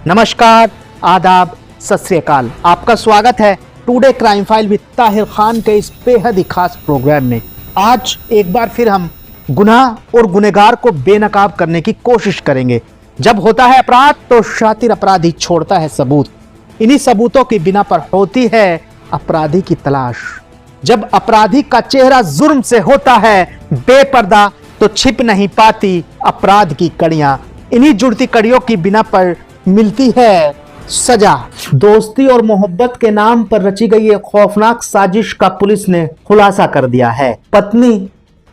नमस्कार, आदाब, सत श्री अकाल। आपका स्वागत है today crime file with Tahir Khan के इस बेहद ही खास प्रोग्राम में। आज एक बार फिर हम गुनाह और गुनहगार को बेनकाब करने की कोशिश करेंगे। जब होता है अपराध तो शातिर अपराधी छोड़ता है सबूत। इन्हीं सबूतों की बिना पर होती है अपराधी की तलाश। जब अपराधी का चेहरा जुर्म से होता है बेपर्दा तो छिप नहीं पाती अपराध की कड़ियां। इन्हीं जुड़ती कड़ियों की बिना पर मिलती है सजा। दोस्ती और मोहब्बत के नाम पर रची गई एक खौफनाक साजिश का पुलिस ने खुलासा कर दिया है। पत्नी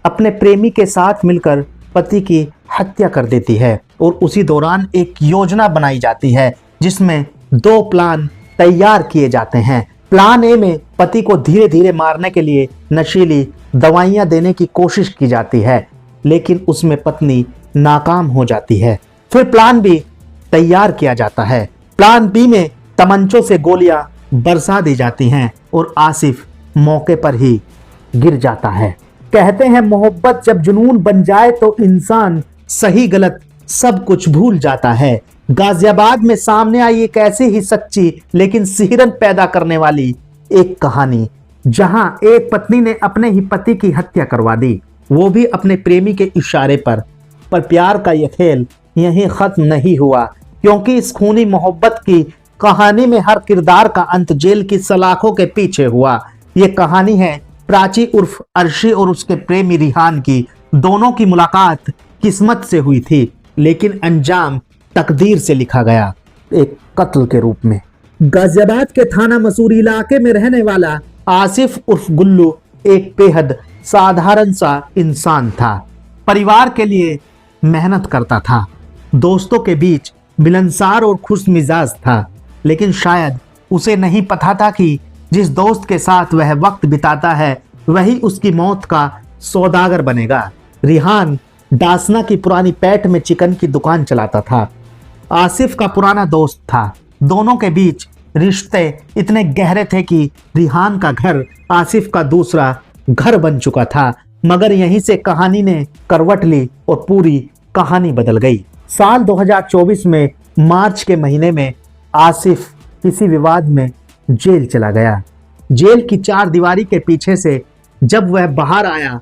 अपने प्रेमी के साथ मिलकर पति की हत्या कर देती है और उसी दौरान एक योजना बनाई जाती है जिसमें दो प्लान तैयार किए जाते हैं। प्लान ए में पति को धीरे धीरे मारने के लिए नशीली दवाइयां देने की कोशिश की जाती है, लेकिन उसमें पत्नी नाकाम हो जाती है। फिर प्लान बी तैयार किया जाता है। प्लान बी में तमंचों से गोलियां बरसा दी जाती हैं और आसिफ मौके पर ही गिर जाता है। कहते हैं मोहब्बत जब जुनून बन जाए तो इंसान सही गलत सब कुछ भूल जाता है। गाजियाबाद में सामने आई एक ऐसी ही सच्ची लेकिन सिहरन पैदा करने वाली एक कहानी, जहां एक पत्नी ने अपने ही पति की हत्या करवा दी, वो भी अपने प्रेमी के इशारे पर प्यार का यह खेल यहीं खत्म नहीं हुआ, क्योंकि इस खूनी मोहब्बत की कहानी में हर किरदार का अंत जेल की सलाखों के पीछे हुआ। ये कहानी है प्राची उर्फ अर्शी और उसके प्रेमी रिहान की। दोनों की मुलाकात किस्मत से हुई थी, लेकिन अंजाम तकदीर से लिखा गया, एक कत्ल के रूप में। गाजियाबाद के थाना मसूरी इलाके में रहने वाला आसिफ उर्फ गुल्लू एक बेहद साधारण सा इंसान था। परिवार के लिए मेहनत करता था, दोस्तों के बीच मिलनसार और खुश मिजाज था, लेकिन शायद उसे नहीं पता था कि जिस दोस्त के साथ वह वक्त बिताता है वही उसकी मौत का सौदागर बनेगा। रिहान डासना की पुरानी पैठ में चिकन की दुकान चलाता था। आसिफ का पुराना दोस्त था। दोनों के बीच रिश्ते इतने गहरे थे कि रिहान का घर आसिफ का दूसरा घर बन चुका था। मगर यहीं से कहानी ने करवट ली और पूरी कहानी बदल गई। साल 2024 में मार्च के महीने में आसिफ किसी विवाद में जेल चला गया। जेल की चार दीवारी के पीछे से जब वह बाहर आया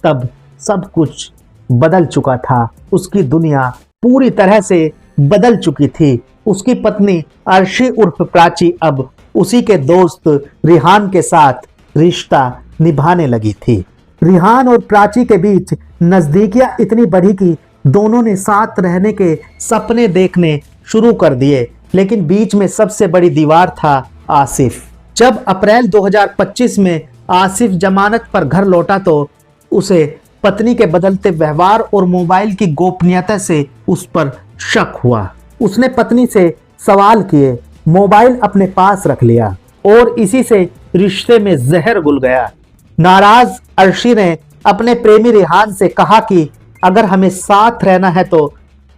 तब सब कुछ बदल चुका था। उसकी दुनिया पूरी तरह से बदल चुकी थी। उसकी पत्नी अर्शी उर्फ प्राची अब उसी के दोस्त रिहान के साथ रिश्ता निभाने लगी थी। रिहान और प्राची के बीच नजदीकियां इतनी बढ़ी कि दोनों ने साथ रहने के सपने देखने शुरू कर दिए, लेकिन बीच में सबसे बड़ी दीवार था आसिफ। जब अप्रैल 2025 में आसिफ जमानत पर घर लौटा तो उसे पत्नी के बदलते व्यवहार और मोबाइल की गोपनीयता से उस पर शक हुआ। उसने पत्नी से सवाल किए, मोबाइल अपने पास रख लिया और इसी से रिश्ते में जहर घुल गया। नाराज अर्शी ने अपने प्रेमी रिहान से कहा कि अगर हमें साथ रहना है तो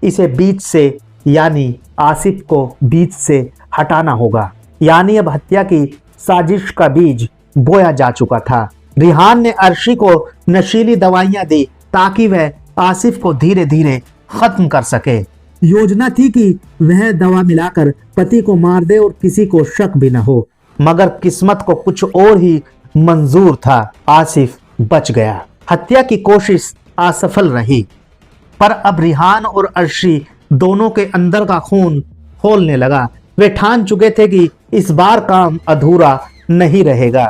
इसे बीच से यानी आसिफ को बीच से हटाना होगा। यानी अब हत्या की साजिश का बीज बोया जा चुका था। रिहान ने अर्शी को नशीली दवाइयां दी ताकि वह आसिफ को धीरे धीरे खत्म कर सके। योजना थी कि वह दवा मिलाकर पति को मार दे और किसी को शक भी न हो, मगर किस्मत को कुछ और ही मंजूर था। आसिफ बच गया। हत्या की कोशिश असफल रही, पर अब रिहान और अर्शी दोनों के अंदर का खून खौलने लगा। वे ठान चुके थे कि इस बार काम अधूरा नहीं रहेगा।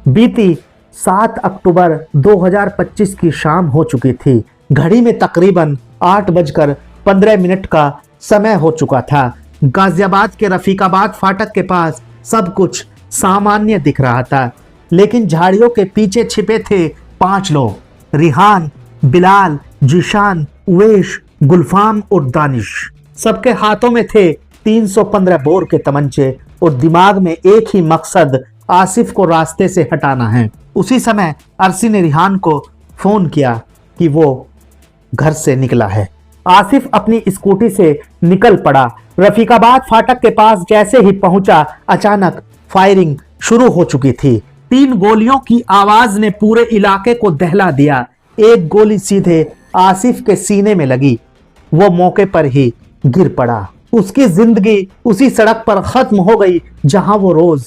बीती 7 अक्टूबर 2025 की शाम हो चुकी थी। घड़ी में तकरीबन 8:15 का समय हो चुका था। गाजियाबाद के रफीकाबाद फाटक के पास सब कुछ सामान्य दिख रहा था, लेकिन झाड़ियों के पीछे छिपे थे 5 लोग, रिहान, बिलाल, जिशान, उवेश, गुलफाम और दानिश। सबके हाथों में थे 315 बोर के तमंचे और दिमाग में एक ही मकसद, आसिफ को रास्ते से हटाना है। उसी समय अर्शी ने रिहान को फोन किया कि वो घर से निकला है। आसिफ अपनी स्कूटी से निकल पड़ा। रफीकाबाद फाटक के पास जैसे ही पहुंचा अचानक फायरिंग शुरू हो चुकी थी। 3 गोलियों की आवाज ने पूरे इलाके को दहला दिया। एक गोली सीधे आसिफ के सीने में लगी। वो मौके पर ही गिर पड़ा। उसकी जिंदगी उसी सड़क पर खत्म हो गई जहां वो रोज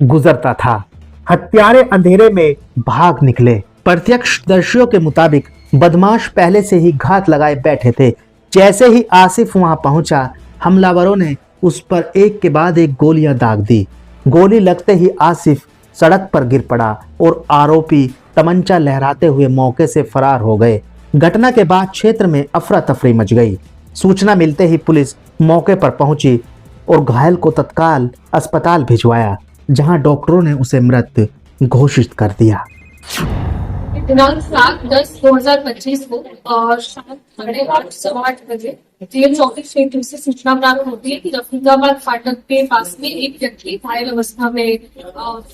गुजरता था। हत्यारे अंधेरे में भाग निकले। प्रत्यक्षदर्शियों के मुताबिक बदमाश पहले से ही घात लगाए बैठे थे। जैसे ही आसिफ वहां पहुंचा, हमलावरों ने उस पर एक के बाद एक गोलियां दाग दी। गोली लगते ही आसिफ सड़क पर गिर पड़ा और आरोपी तमंचा लहराते हुए मौके से फरार हो गए। घटना के बाद क्षेत्र में अफरा तफरी मच गई। सूचना मिलते ही पुलिस मौके पर पहुंची और घायल को तत्काल अस्पताल भिजवाया, जहां डॉक्टरों ने उसे मृत घोषित कर दिया। दिनांक 7/10/2025 को शाम 8:30 जेल चौकी क्षेत्र से सूचना प्राप्त होती है कि रफीकाबाद फाटक के पास में एक व्यक्ति घायल अवस्था में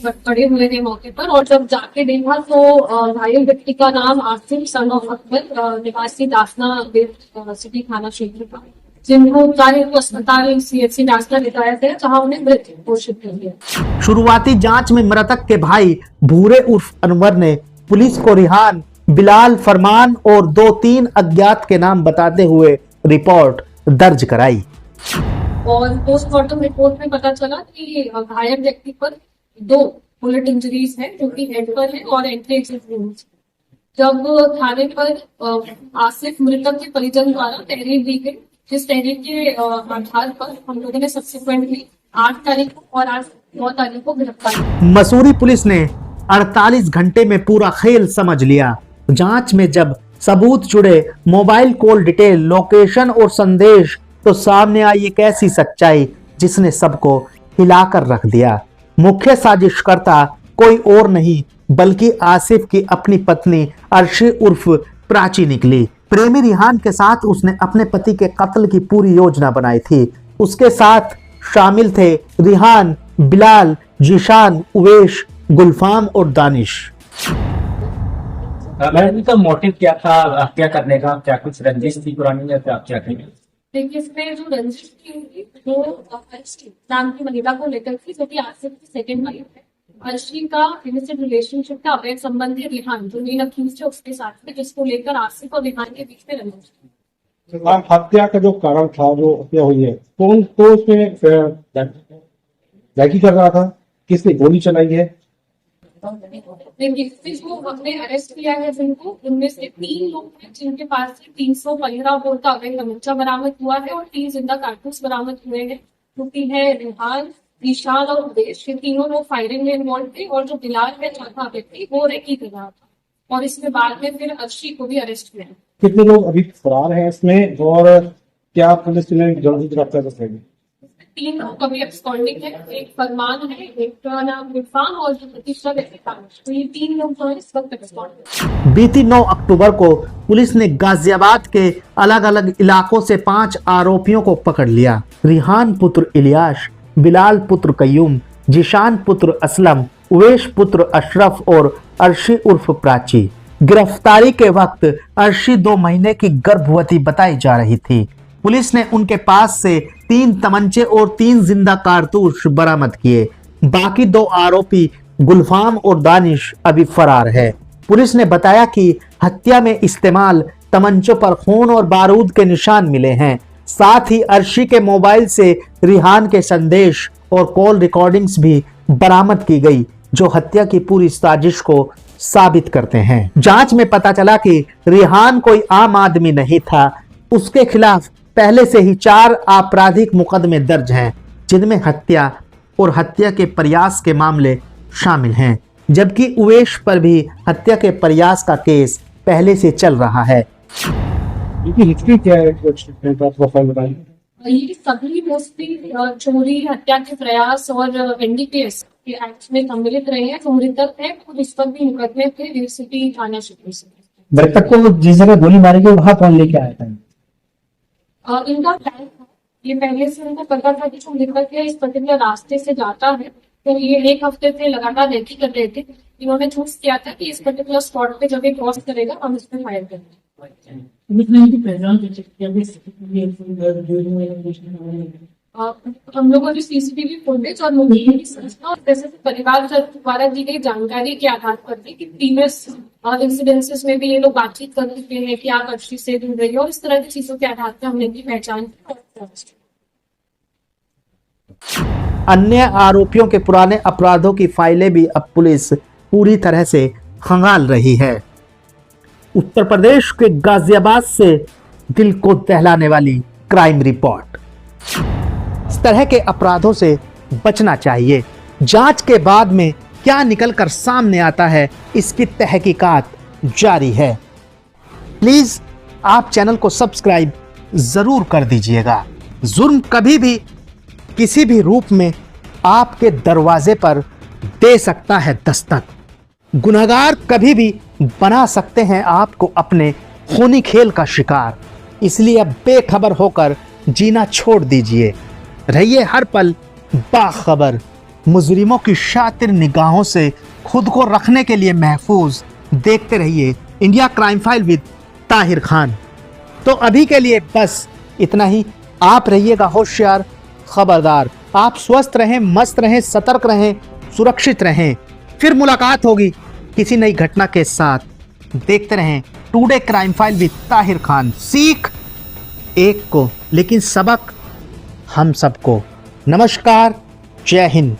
पड़े हुए थे मौके पर। और जब जाके देखा तो घायल व्यक्ति का नाम आसिफ सन ऑफ अकबर निवासी दासना सिटी थाना क्षेत्र का, जिनको उपचार हेतु अस्पताल CHC नासना लेटाया गया, जहां उन्हें मृत घोषित कर दिया। शुरुआती जांच में मृतक के भाई भूरे उर्फ अनवर ने पुलिस को रिहान, बिलाल, फरमान और 2-3 अज्ञात के नाम बताते हुए रिपोर्ट दर्ज कराई। और पोस्टमार्टम रिपोर्ट में पता चला कि घायल व्यक्ति पर 2 बुलेट इंजरीज हैं, जो कि हेड पर है और एंट्री एग्जिट। जब थाने पर आसिफ मृतक के परिजन द्वारा तहरीर दी गई, जिस तहरीर के आधार पर हम लोगों ने सब्सिक्वेंटली 8 तारीख को और आज 9 तारीख को गिरफ्तार। मसूरी पुलिस ने 48 घंटे में पूरा खेल समझ लिया। जांच में जब सबूत जुड़े, मोबाइल कॉल डिटेल, लोकेशन और संदेश, तो सामने आई एक ऐसी सच्चाई जिसने सबको हिलाकर रख दिया। मुख्य साजिशकर्ता कोई और नहीं बल्कि आसिफ की अपनी पत्नी अर्शी उर्फ प्राची निकली। प्रेमी रिहान के साथ उसने अपने पति के कत्ल की पूरी योजना बनाई थी। उसके साथ शामिल थे रिहान, बिलाल, जीशान, उवेश, गुलफाम और दानिश। मैडम का मोटिव क्या था हत्या करने का? क्या कुछ रंजिश थी पुरानी या क्या थी? देखिए, इसमें जो रंजिश थी वो अर्शी नाम की महिला को लेकर थी, जो कि आसिफ की सेकंड वाइफ है। अर्शी का इनिशियल रिलेशनशिप था अवैध संबंध है रिहान, जो मेन अक्यूज्ड है, उसके साथ में, जिसको लेकर आसिफ और रिहान के बीच में रंजिश थी। हत्या का जो कारण था, जो हत्या हुई है, कौन तो उसमें रैकी कर रहा था? किसने गोली चलाई है? देखिए, जो हमने अरेस्ट किया है जिनको, उनमें से 3 लोग हैं जिनके पास से 315 बोर का अवैध तमंचा बरामद हुआ है और 3 जिंदा कारतूस बरामद हुए हैं, क्योंकि है रिहान, ईशान और उदेश। ये तीनों लोग फायरिंग में इन्वॉल्व थे और जो बिलाल है चौथा व्यक्ति, वो रेकी कर रहा था। और इसमें बाद में फिर अर्शी को भी अरेस्ट किया। कितने लोग अभी फरार हैं इसमें, और क्या पुलिस ने जल्दी गिरफ्तार कर सकेगी? 3 लोग अभी एब्सकॉन्डिंग है, एक फरमान है, एक का नाम गुलफाम और जो तीसरा व्यक्ति दानिश। तो ये 3 लोग जो है इस वक्त एब्सकॉन्डिंग। बीती 9 अक्टूबर को पुलिस ने गाजियाबाद के अलग अलग इलाकों से 5 आरोपियों को पकड़ लिया। रिहान पुत्र इलियास, बिलाल पुत्र कयूम, जीशान पुत्र असलम, उवेश पुत्र अशरफ और अर्शी उर्फ प्राची। गिरफ्तारी के वक्त अर्शी 2 महीने की गर्भवती बताई जा रही थी। पुलिस ने उनके पास से 3 तमंचे और 3 जिंदा कारतूस बरामद किए। बाकी 2 आरोपी गुलफाम और दानिश अभी फरार है। पुलिस ने बताया कि हत्या में इस्तेमाल तमंचों पर खून और बारूद के निशान मिले हैं। साथ ही अर्शी के मोबाइल से रिहान के संदेश और कॉल रिकॉर्डिंग्स भी बरामद की गई, जो हत्या की पूरी साजिश को साबित करते हैं। जांच में पता चला कि रिहान कोई आम आदमी नहीं था। उसके खिलाफ पहले से ही 4 आपराधिक मुकदमे दर्ज हैं, जिनमें हत्या और हत्या के प्रयास के मामले शामिल हैं, जबकि उवेश पर भी हत्या के प्रयास का केस पहले से चल रहा है। हिस्ट्री क्या है? प्रोफाइल बताइए। ये सभी मोस्टली चोरी, हत्या के प्रयास और NDPS के एक्ट में सम्मिलित रहे हैं। जो मृतक है खुद इस पर भी मुकदमे थे यूनिवर्सिटी थाना क्षेत्र से। मृतक को जिस जगह गोली मारी गई वहां कौन लेके आया था? इनका प्लान था, ये पहले से उनको पता था कि जो मृतक है इस पर्टिकुलर रास्ते से जाता है, तो ये 1 हफ्ते से लगातार रेकी कर रहे थे। इन्होंने चूज किया था कि इस पर्टिकुलर स्पॉट पे जब ये क्रॉस करेगा हम इस पे फायर करेंगे। हम लोगों ने CCTV फुटेज और मुखबिर की सूचना और जैसे परिवार द्वारा दी गई जानकारी के आधार पर भी कि प्रीवियस इंसिडेंसेस में भी ये लोग बातचीत कर चुके हैं कि आप अर्शी से दूर रहिए, और इस तरह की चीजों के आधार पर हमने इनकी पहचान की। अन्य आरोपियों के पुराने अपराधों की फाइलें भी अब पुलिस पूरी तरह से खंगाल रही है। उत्तर प्रदेश के गाजियाबाद से दिल को दहलाने वाली क्राइम रिपोर्ट। इस तरह के अपराधों से बचना चाहिए। जांच के बाद में क्या निकलकर सामने आता है, इसकी तहकीकात जारी है। प्लीज आप चैनल को सब्सक्राइब जरूर कर दीजिएगा। जुर्म कभी भी किसी भी रूप में आपके दरवाजे पर दे सकता है दस्तक। गुनहगार कभी भी बना सकते हैं आपको अपने खूनी खेल का शिकार। इसलिए अब बेखबर होकर जीना छोड़ दीजिए। रहिए हर पल बाखबर। मुजरिमों की शातिर निगाहों से खुद को रखने के लिए महफूज देखते रहिए India crime file with Tahir Khan. तो अभी के लिए बस इतना ही। आप रहिएगा होशियार, खबरदार। आप स्वस्थ रहें, मस्त रहें, सतर्क रहें, सुरक्षित रहें। फिर मुलाकात होगी किसी नई घटना के साथ। देखते रहें today crime file with Tahir Khan. सीख एक को, लेकिन सबक हम सबको। नमस्कार, जय हिंद।